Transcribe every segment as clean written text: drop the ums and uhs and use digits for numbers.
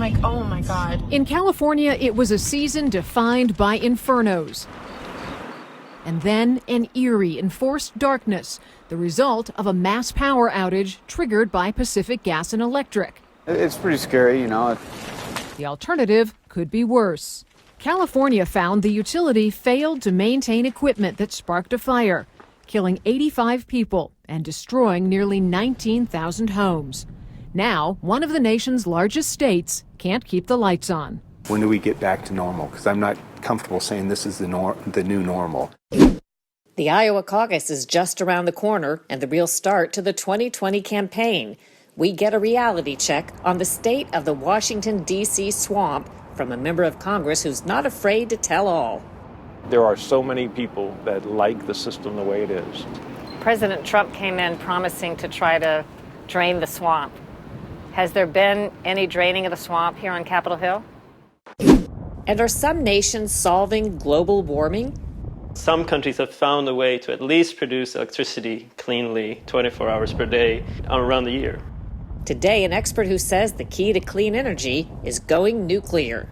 Oh my God. In California, it was a season defined by infernos. And then an eerie enforced darkness, the result of a mass power outage triggered by Pacific Gas and Electric. It's pretty scary, you know. The alternative could be worse. California found the utility failed to maintain equipment that sparked a fire, killing 85 people and destroying nearly 19,000 homes. Now, one of the nation's largest states can't keep the lights on. When do we get back to normal? Because I'm not comfortable saying this is the new normal. The Iowa caucus is just around the corner and the real start to the 2020 campaign. We get a reality check on the state of the Washington, D.C. swamp from a member of Congress who's not afraid to tell all. There are so many people that like the system the way it is. President Trump came in promising to try to drain the swamp. Has there been any draining of the swamp here on Capitol Hill? And are some nations solving global warming? Some countries have found a way to at least produce electricity cleanly 24 hours per day around the year. Today, an expert who says the key to clean energy is going nuclear.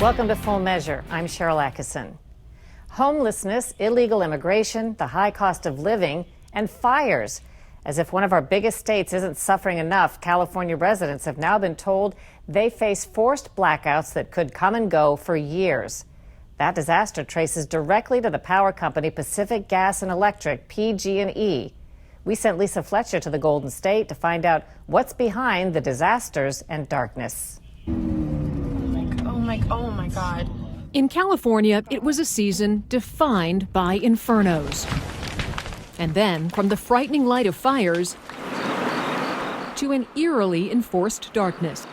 Welcome to Full Measure. I'm Cheryl Atkinson. Homelessness, illegal immigration, the high cost of living, and fires. As if one of our biggest states isn't suffering enough, California residents have now been told they face forced blackouts that could come and go for years. That disaster traces directly to the power company Pacific Gas and Electric, PG&E. We sent Lisa Fletcher to the Golden State to find out what's behind the disasters and darkness. Oh my God. In California, it was a season defined by infernos. And then, from the frightening light of fires to an eerily enforced darkness.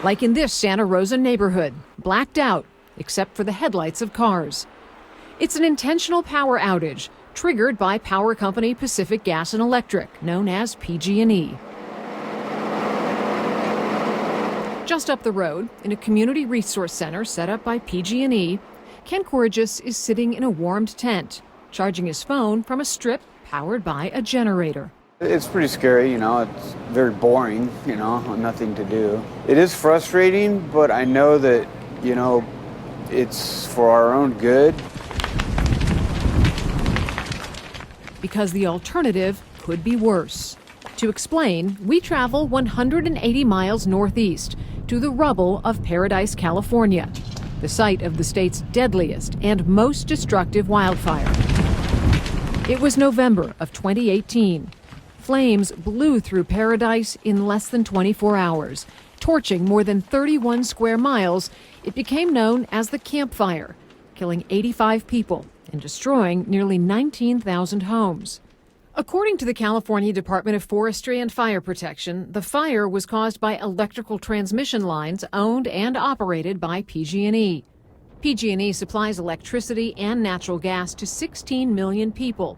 Like in this Santa Rosa neighborhood, blacked out except for the headlights of cars. It's an intentional power outage triggered by power company Pacific Gas and Electric, known as PG&E. Just up the road, in a community resource center set up by PG&E, Ken Corrigus is sitting in a warmed tent, charging his phone from a strip powered by a generator. It's pretty scary, you know. It's very boring, you know, nothing to do. It is frustrating, but I know that, you know, it's for our own good. Because the alternative could be worse. To explain, we travel 180 miles northeast to the rubble of Paradise, California, the site of the state's deadliest and most destructive wildfire. It was November of 2018. Flames blew through Paradise in less than 24 hours, torching more than 31 square miles. It became known as the Camp Fire, killing 85 people and destroying nearly 19,000 homes. According to the California Department of Forestry and Fire Protection, the fire was caused by electrical transmission lines owned and operated by PG&E. PG&E supplies electricity and natural gas to 16 million people.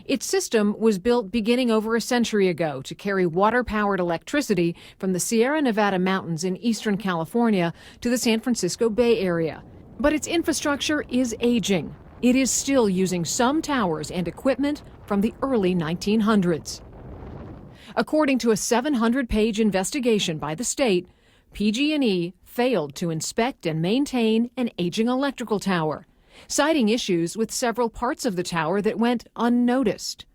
Its system was built beginning over a century ago to carry water-powered electricity from the Sierra Nevada mountains in eastern California to the San Francisco Bay Area. But its infrastructure is aging. It is still using some towers and equipment from the early 1900s. According to a 700-page investigation by the state, PG&E failed to inspect and maintain an aging electrical tower, citing issues with several parts of the tower that went unnoticed.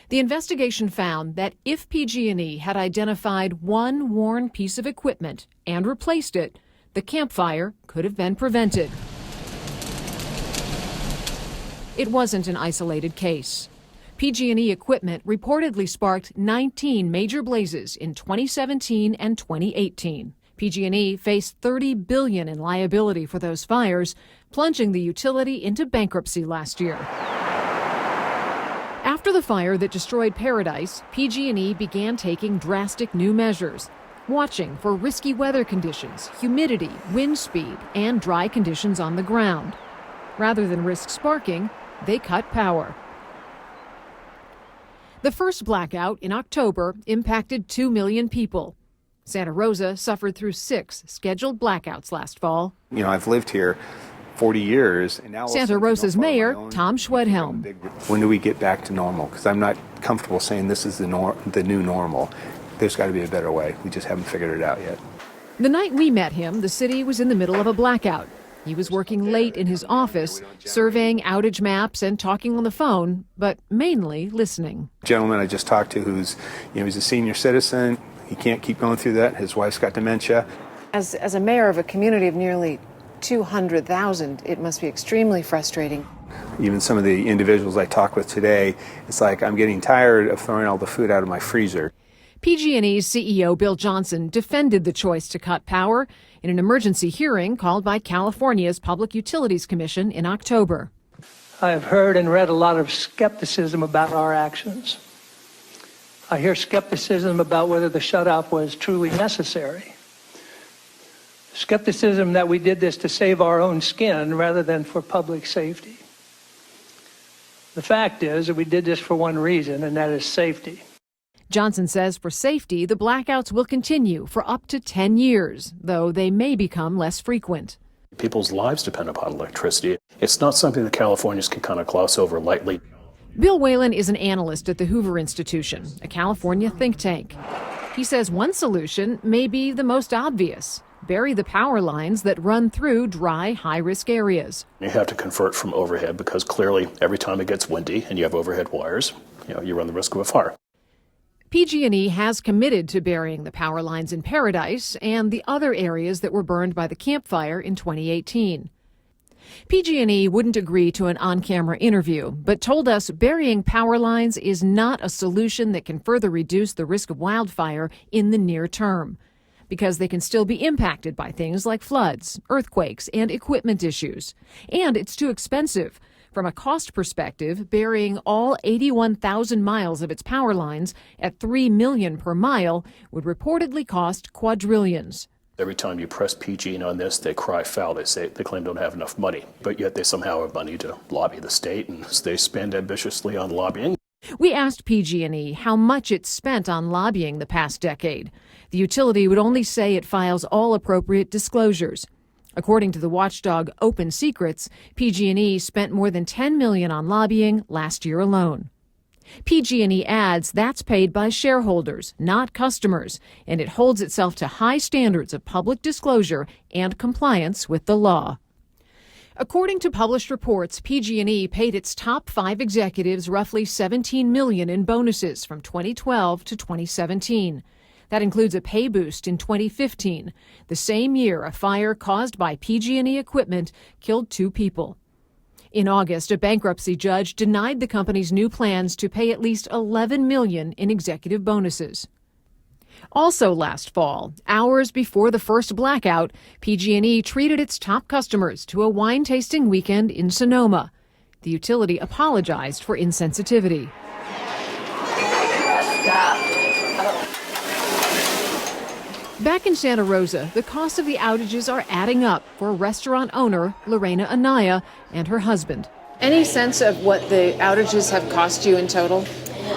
The investigation found that if PG&E had identified one worn piece of equipment and replaced it, the Camp Fire could have been prevented. It wasn't an isolated case. PG&E equipment reportedly sparked 19 major blazes in 2017 and 2018. PG&E faced $30 billion in liability for those fires, plunging the utility into bankruptcy last year. After the fire that destroyed Paradise, PG&E began taking drastic new measures, watching for risky weather conditions, humidity, wind speed, and dry conditions on the ground. Rather than risk sparking, they cut power. The first blackout in October impacted 2 million people. Santa Rosa suffered through 6 scheduled blackouts last fall. You know, I've lived here 40 years, and now Santa Rosa's mayor, Tom Schwedhelm. When do we get back to normal? Because I'm not comfortable saying this is the new normal. There's got to be a better way. We just haven't figured it out yet. The night we met him, the city was in the middle of a blackout. He was working late in his office, surveying outage maps and talking on the phone, but mainly listening. Gentleman I just talked to he's a senior citizen. He can't keep going through that. His wife's got dementia. As a mayor of a community of nearly 200,000, it must be extremely frustrating. Even some of the individuals I talked with today, it's like I'm getting tired of throwing all the food out of my freezer. PG&E's CEO Bill Johnson defended the choice to cut power in an emergency hearing called by California's Public Utilities Commission in October. I have heard and read a lot of skepticism about our actions. I hear skepticism about whether the shutoff was truly necessary. Skepticism that we did this to save our own skin rather than for public safety. The fact is that we did this for one reason, and that is safety. Johnson says for safety, the blackouts will continue for up to 10 years, though they may become less frequent. People's lives depend upon electricity. It's not something that Californians can kind of gloss over lightly. Bill Whalen is an analyst at the Hoover Institution, a California think tank. He says one solution may be the most obvious: bury the power lines that run through dry, high-risk areas. You have to convert from overhead because clearly every time it gets windy and you have overhead wires, you run the risk of a fire. PG&E has committed to burying the power lines in Paradise and the other areas that were burned by the Camp Fire in 2018. PG&E wouldn't agree to an on-camera interview, but told us burying power lines is not a solution that can further reduce the risk of wildfire in the near term, because they can still be impacted by things like floods, earthquakes, and equipment issues. And it's too expensive. From a cost perspective, burying all 81,000 miles of its power lines at $3 million per mile would reportedly cost quadrillions. Every time you press PG&E on this, they cry foul. They claim they don't have enough money, but yet they somehow have money to lobby the state, and they spend ambitiously on lobbying. We asked PG&E how much it's spent on lobbying the past decade. The utility would only say it files all appropriate disclosures. According to the watchdog Open Secrets, PG&E spent more than $10 million on lobbying last year alone. PG&E adds that's paid by shareholders, not customers, and it holds itself to high standards of public disclosure and compliance with the law. According to published reports, PG&E paid its top 5 executives roughly $17 million in bonuses from 2012 to 2017. That includes a pay boost in 2015, the same year a fire caused by PG&E equipment killed 2 people. In August, a bankruptcy judge denied the company's new plans to pay at least $11 million in executive bonuses. Also last fall, hours before the first blackout, PG&E treated its top customers to a wine-tasting weekend in Sonoma. The utility apologized for insensitivity. Back in Santa Rosa, the cost of the outages are adding up for restaurant owner Lorena Anaya and her husband. Any sense of what the outages have cost you in total?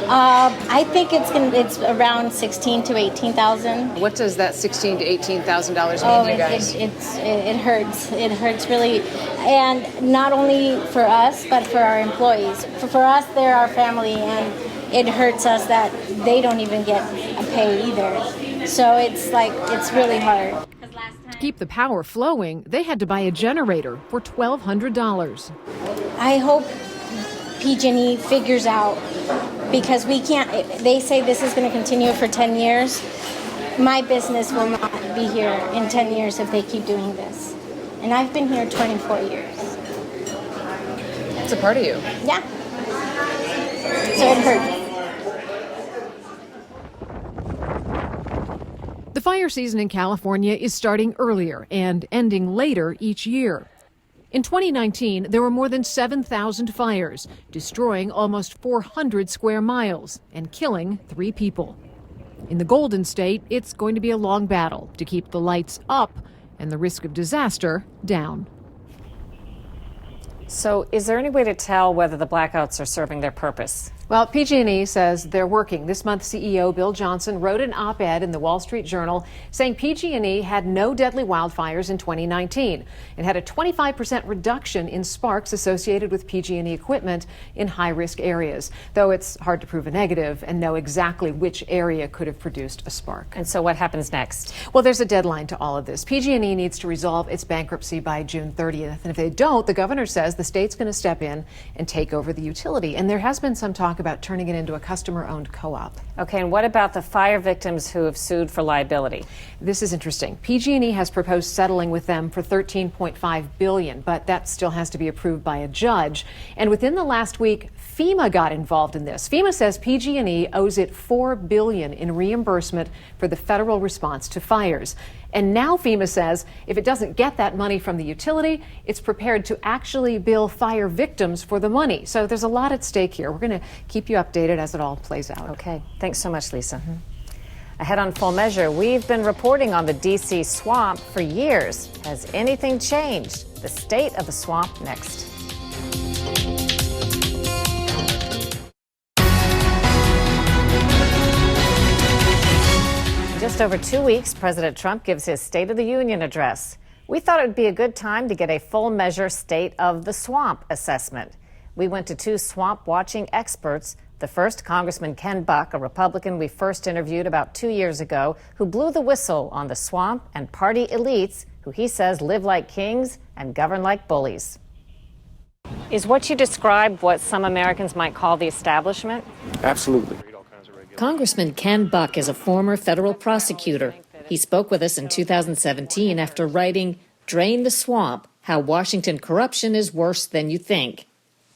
I think it's around $16,000 to $18,000. What does that $16,000 to $18,000 mean, you guys? It hurts. It hurts really, and not only for us, but for our employees. For us, they're our family, and it hurts us that they don't even get a pay either. So it's really hard. To keep the power flowing, they had to buy a generator for $1,200. I hope PG&E figures out, because we can't. They say this is going to continue for 10 years. My business will not be here in 10 years if they keep doing this. And I've been here 24 years. It's a part of you. Yeah. So it hurts. The fire season in California is starting earlier and ending later each year. In 2019, there were more than 7,000 fires, destroying almost 400 square miles and killing 3 people. In the Golden State, it's going to be a long battle to keep the lights up and the risk of disaster down. So is there any way to tell whether the blackouts are serving their purpose? Well, PG&E says they're working. This month, CEO Bill Johnson wrote an op-ed in the Wall Street Journal saying PG&E had no deadly wildfires in 2019 and had a 25% reduction in sparks associated with PG&E equipment in high-risk areas, though it's hard to prove a negative and know exactly which area could have produced a spark. And so what happens next? Well, there's a deadline to all of this. PG&E needs to resolve its bankruptcy by June 30th. And if they don't, the governor says the state's going to step in and take over the utility. And there has been some talk about turning it into a customer-owned co-op. Okay, and what about the fire victims who have sued for liability? This is interesting. PG&E has proposed settling with them for $13.5 billion, but that still has to be approved by a judge. And within the last week, FEMA got involved in this. FEMA says PG&E owes it $4 billion in reimbursement for the federal response to fires. And now FEMA says if it doesn't get that money from the utility, it's prepared to actually bill fire victims for the money. So there's a lot at stake here. We're going to keep you updated as it all plays out. Okay. Thanks so much, Lisa. Ahead on Full Measure, we've been reporting on the D.C. swamp for years. Has anything changed? The state of the swamp next. Just over 2 weeks, President Trump gives his State of the Union address. We thought it would be a good time to get a full measure State of the Swamp assessment. We went to two swamp watching experts. The first, Congressman Ken Buck, a Republican we first interviewed about 2 years ago, who blew the whistle on the swamp and party elites who he says live like kings and govern like bullies. Is what you described what some Americans might call the establishment? Absolutely. Congressman Ken Buck is a former federal prosecutor. He spoke with us in 2017 after writing Drain the Swamp, How Washington Corruption is Worse Than You Think.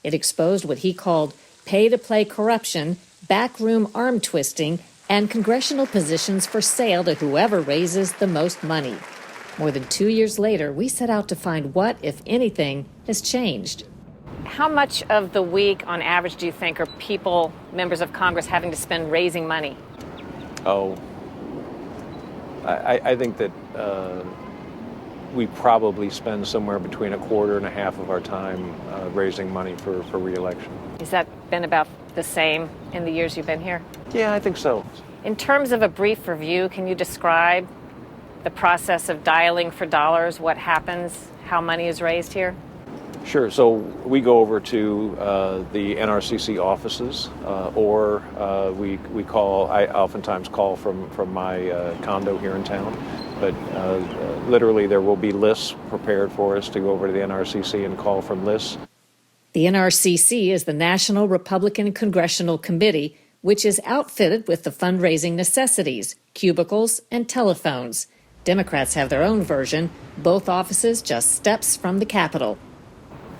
It exposed what he called pay-to-play corruption, backroom arm twisting, and congressional positions for sale to whoever raises the most money. More than 2 years later, we set out to find what, if anything, has changed. How much of the week, on average, do you think are people, members of Congress, having to spend raising money? Oh, I think that we probably spend somewhere between a quarter and a half of our time raising money for re-election. Has that been about the same in the years you've been here? Yeah, I think so. In terms of a brief review, can you describe the process of dialing for dollars, what happens, how money is raised here? Sure. So we go over to the NRCC offices, or I oftentimes call from my condo here in town. But literally, there will be lists prepared for us to go over to the NRCC and call from lists. The NRCC is the National Republican Congressional Committee, which is outfitted with the fundraising necessities, cubicles, and telephones. Democrats have their own version, both offices just steps from the Capitol.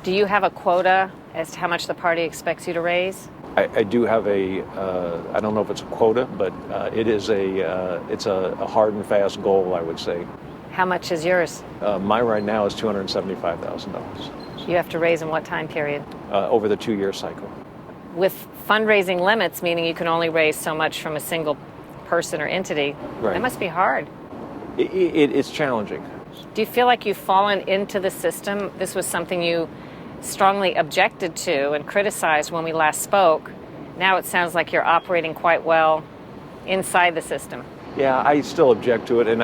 Do you have a quota as to how much the party expects you to raise? I do have I don't know if it's a quota, but it's a hard and fast goal, I would say. How much is yours? Mine right now is $275,000. You have to raise in what time period? Over the 2-year cycle. With fundraising limits, meaning you can only raise so much from a single person or entity, right. That must be hard. It's challenging. Do you feel like you've fallen into the system? This was something you strongly objected to and criticized when we last spoke. Now it sounds like you're operating quite well inside the system. Yeah, I still object to it, and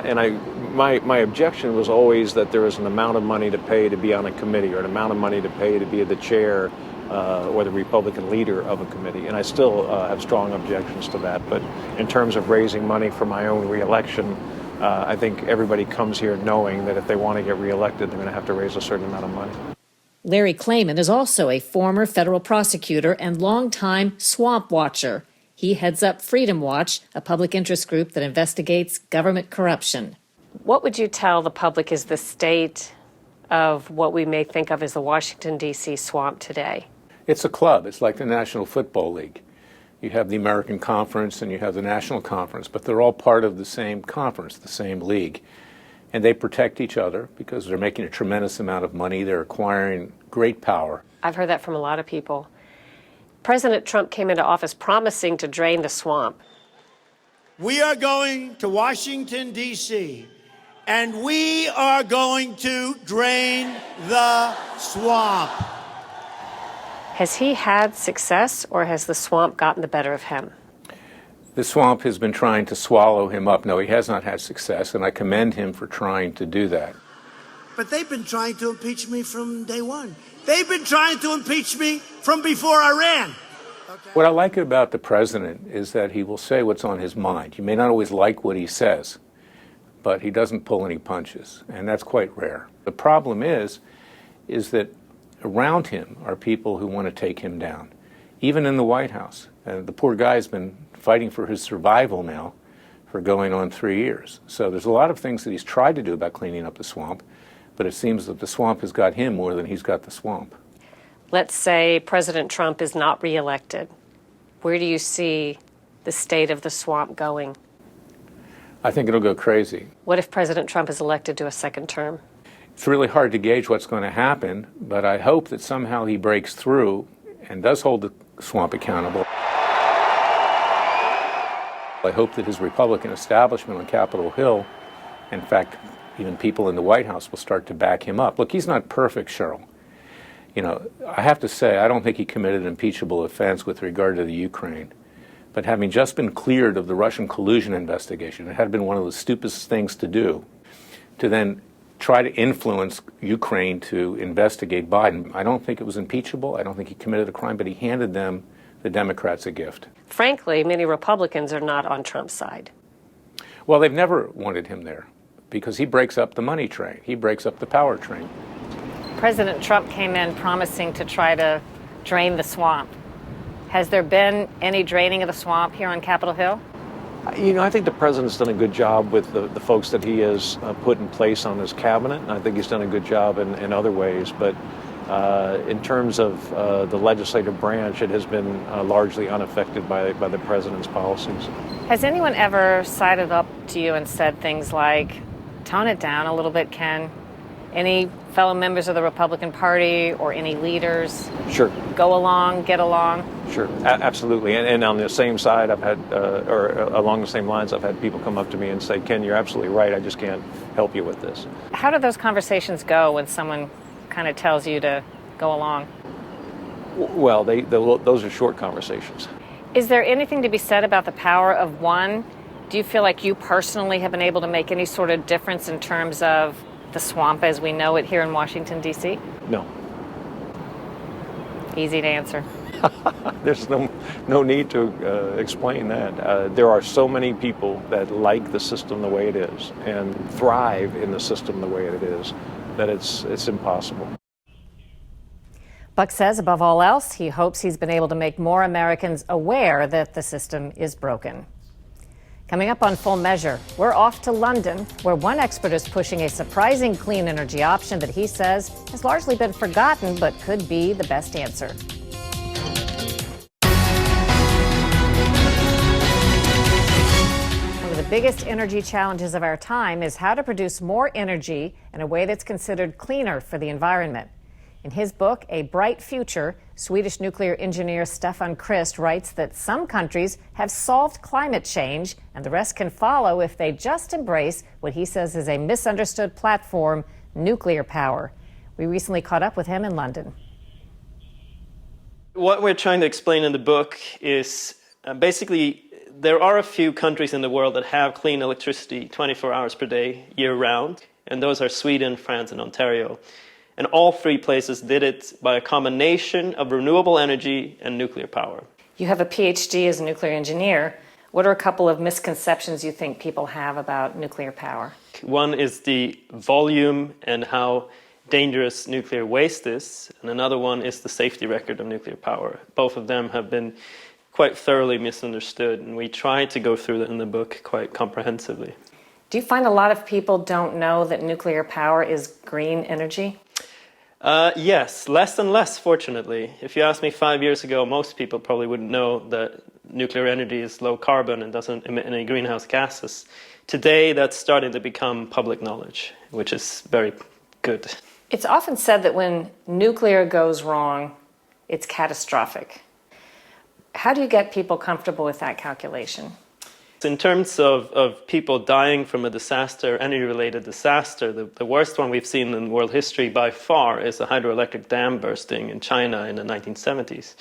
my objection was always that there is an amount of money to pay to be on a committee, or an amount of money to pay to be the chair or the Republican leader of a committee, and I still have strong objections to that. But in terms of raising money for my own re-election, I think everybody comes here knowing that if they want to get reelected, they're going to have to raise a certain amount of money. Larry Klayman is also a former federal prosecutor and longtime swamp watcher. He heads up Freedom Watch, a public interest group that investigates government corruption. What would you tell the public is the state of what we may think of as the Washington, D.C. swamp today? It's a club. It's like the National Football League. You have the American Conference and you have the National Conference, but they're all part of the same conference, the same league. And they protect each other because they're making a tremendous amount of money. They're acquiring great power. I've heard that from a lot of people. President Trump came into office promising to drain the swamp. We are going to Washington, D.C., and we are going to drain the swamp. Has he had success, or has the swamp gotten the better of him? The swamp has been trying to swallow him up. No, he has not had success, and I commend him for trying to do that. But they've been trying to impeach me from day one. They've been trying to impeach me from before I ran. What I like about the president is that he will say what's on his mind. You may not always like what he says, but he doesn't pull any punches, and that's quite rare. The problem is that around him are people who want to take him down, even in the White House. The poor guy's been fighting for his survival now for going on 3 years. So there's a lot of things that he's tried to do about cleaning up the swamp, but it seems that the swamp has got him more than he's got the swamp. Let's say President Trump is not reelected. Where do you see the state of the swamp going? I think it'll go crazy. What if President Trump is elected to a second term? It's really hard to gauge what's going to happen, but I hope that somehow he breaks through and does hold the swamp accountable. I hope that his Republican establishment on Capitol Hill, in fact, even people in the White House, will start to back him up. Look, he's not perfect, Cheryl. You know, I have to say, I don't think he committed an impeachable offense with regard to the Ukraine. But having just been cleared of the Russian collusion investigation, it had been one of the stupidest things to do, to then try to influence Ukraine to investigate Biden. I don't think it was impeachable. I don't think he committed a crime, but he handed them, the Democrats, a gift. Frankly, many Republicans are not on Trump's side. Well, they've never wanted him there because he breaks up the money train. He breaks up the power train. President Trump came in promising to try to drain the swamp. Has there been any draining of the swamp here on Capitol Hill? You know, I think the president's done a good job with the folks that he has put in place on his cabinet, and I think he's done a good job in other ways. But in terms of the legislative branch, it has been largely unaffected by the president's policies. Has anyone ever sided up to you and said things like, tone it down a little bit, Ken? Any fellow members of the Republican Party or any leaders? Sure. Go along, get along? Sure, absolutely. And on the same side, I've had, or along the same lines, I've had people come up to me and say, Ken, you're absolutely right. I just can't help you with this. How do those conversations go when someone kind of tells you to go along? Well, those are short conversations. Is there anything to be said about the power of one? Do you feel like you personally have been able to make any sort of difference in terms of the swamp as we know it here in Washington, D.C.? No. Easy to answer. There's no need to explain that. There are so many people that like the system the way it is and thrive in the system the way it is that it's impossible. Buck says, above all else, he hopes he's been able to make more Americans aware that the system is broken. Coming up on Full Measure, we're off to London, where one expert is pushing a surprising clean energy option that he says has largely been forgotten but could be the best answer. One of the biggest energy challenges of our time is how to produce more energy in a way that's considered cleaner for the environment. In his book, A Bright Future, Swedish nuclear engineer Stefan Krist writes that some countries have solved climate change and the rest can follow if they just embrace what he says is a misunderstood platform, nuclear power. We recently caught up with him in London. What we're trying to explain in the book is basically there are a few countries in the world that have clean electricity 24 hours per day, year-round, and those are Sweden, France, and Ontario. And all three places did it by a combination of renewable energy and nuclear power. You have a PhD as a nuclear engineer. What are a couple of misconceptions you think people have about nuclear power? One is the volume and how dangerous nuclear waste is, and another one is the safety record of nuclear power. Both of them have been quite thoroughly misunderstood, and we try to go through that in the book quite comprehensively. Do you find a lot of people don't know that nuclear power is green energy? Yes, less and less, fortunately. If you asked me 5 years ago, most people probably wouldn't know that nuclear energy is low carbon and doesn't emit any greenhouse gases. Today, that's starting to become public knowledge, which is very good. It's often said that when nuclear goes wrong, it's catastrophic. How do you get people comfortable with that calculation? In terms of people dying from a disaster, energy-related disaster, the worst one we've seen in world history by far is a hydroelectric dam bursting in China in the 1970s.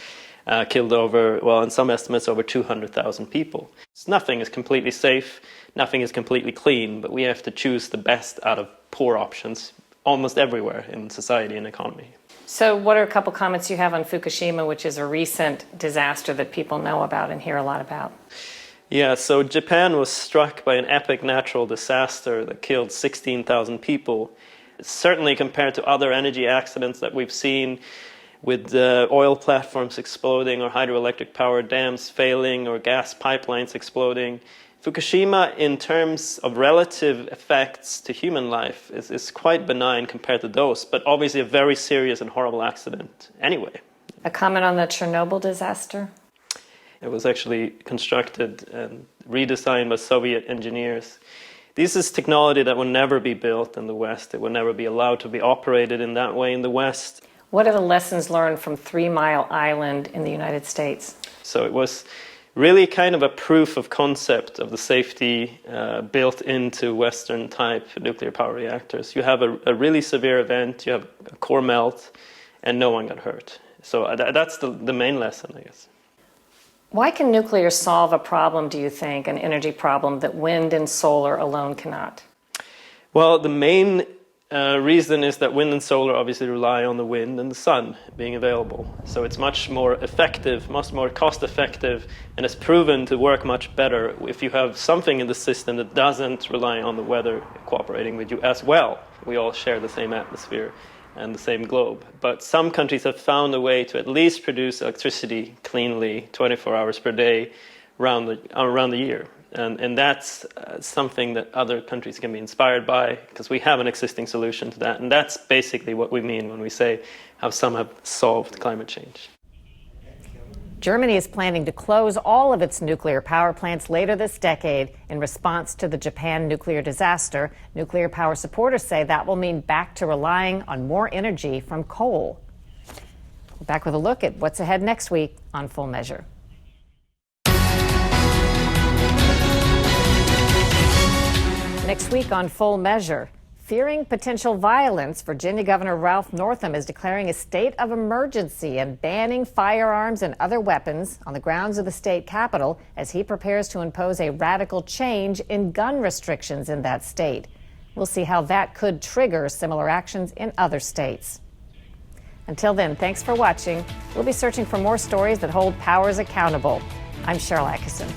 Killed over, well, in some estimates, over 200,000 people. Nothing is completely safe, nothing is completely clean, but we have to choose the best out of poor options almost everywhere in society and economy. So what are a couple comments you have on Fukushima, which is a recent disaster that people know about and hear a lot about? Yeah, so Japan was struck by an epic natural disaster that killed 16,000 people. Certainly compared to other energy accidents that we've seen, with oil platforms exploding or hydroelectric power dams failing or gas pipelines exploding, Fukushima, in terms of relative effects to human life, is quite benign compared to those, but obviously a very serious and horrible accident anyway. A comment on the Chernobyl disaster? It was actually constructed and redesigned by Soviet engineers. This is technology that will never be built in the West. It will never be allowed to be operated in that way in the West. What are the lessons learned from 3 Mile Island in the United States? So it was really kind of a proof of concept of the safety built into Western-type nuclear power reactors. You have a really severe event, you have a core melt, and no one got hurt. So that's the main lesson, I guess. Why can nuclear solve a problem, do you think, an energy problem that wind and solar alone cannot? Well, the main reason is that wind and solar obviously rely on the wind and the sun being available. So it's much more effective, much more cost effective, and it's proven to work much better if you have something in the system that doesn't rely on the weather cooperating with you as well. We all share the same atmosphere and the same globe. But some countries have found a way to at least produce electricity cleanly 24 hours per day around the year. And that's something that other countries can be inspired by, because we have an existing solution to that. And that's basically what we mean when we say how some have solved climate change. Germany is planning to close all of its nuclear power plants later this decade in response to the Japan nuclear disaster. Nuclear power supporters say that will mean back to relying on more energy from coal. We're back with a look at what's ahead next week on Full Measure. Next week on Full Measure, fearing potential violence, Virginia Governor Ralph Northam is declaring a state of emergency and banning firearms and other weapons on the grounds of the state capitol as he prepares to impose a radical change in gun restrictions in that state. We'll see how that could trigger similar actions in other states. Until then, thanks for watching. We'll be searching for more stories that hold powers accountable. I'm Cheryl Atkinson.